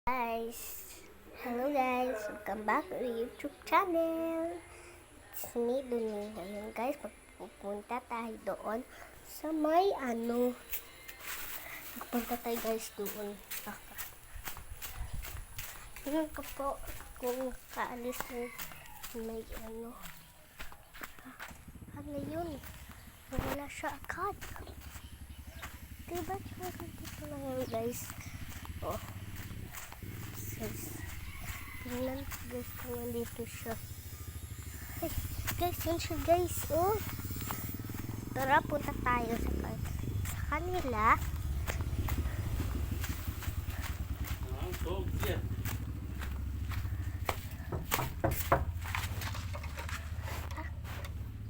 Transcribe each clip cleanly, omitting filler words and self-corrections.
Guys, hello guys, welcome back to the YouTube channel. It's me, Duni. Ngayon guys, magpupunta tayo doon sa may magpunta tayo guys doon. Tingnan ko po kung kaalis mo may yun? Wala siya agad. Diba siya dito na yun guys? Oh. Tingnan guys kung nandito siya. Ay, guys, yun siya guys. Oh. Tara, punta tayo sa kanila.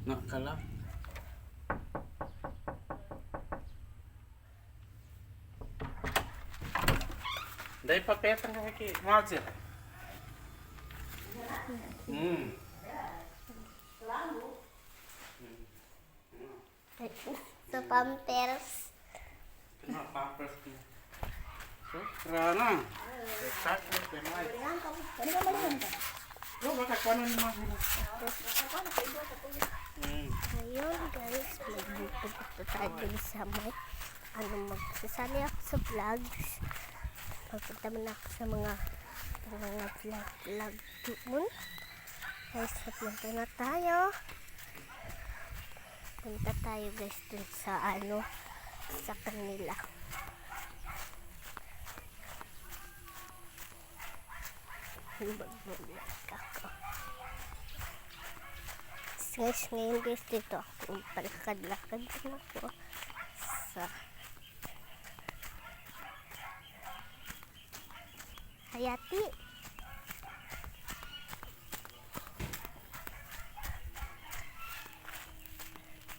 Nakala. Dai papeta nga aqui, Mozart. Sa Pampers. Kena Pampers ni. So, kerana. Start mo penay. Yo, baka kuno ni mo. Ayun guys, magpupunta tayo din sa may magsasali ako sa vlogs. Pagpunta mo na ako sa mga vlog doon. Guys, punta na tayo. Punta tayo guys dun sa sa kanila. Mag-vlog ako. Guys, ngayon guys, dito ako palakad-lakad din ako sa Hayati.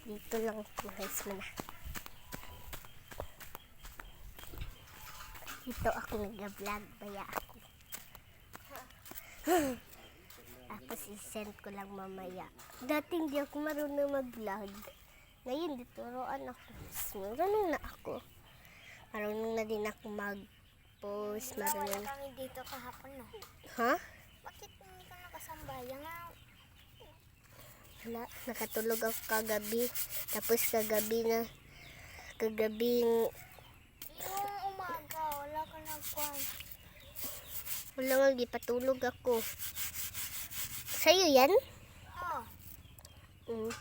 Dito lang po guys muna. Dito ako nag-vlog, baya ako. Tapos i-send ko lang mamaya. Dating di ako marunong mag-vlog. Ngayon dituruan ako. Marunong na ako. Marunong na din ako mag-post. Wala kami dito kahapon, no? Ha? Bakit hindi ka nakasambayan nga? Wala, nakatulog ako kagabi. Tapos kagabing Yung umaga, wala ka nagkuhan. wala nga, di patulog ako. Sa'yo yan? Oh, Mm. yung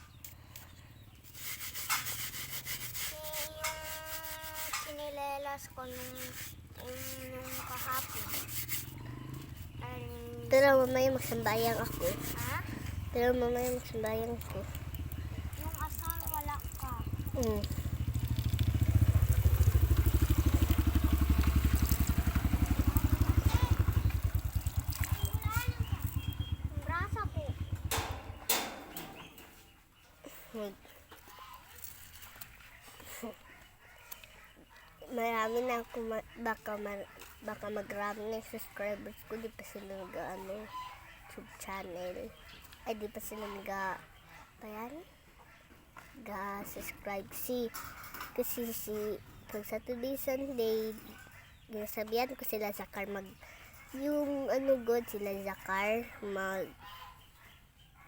sinilelas ko nung kahapon. Ay, Pero mamaya magsambayang ako. ha? Pero mamaya magsambayang ako. Yung asal, wala ka. Mm. Yung brasa po. Marami na ako, baka magrami na yung subscribers ko. Di pa sila YouTube channel. Ay, di pa sila subscribe kasi pag Saturday, Sunday, ginasabihan ko sila Zakar yung good sila Zakar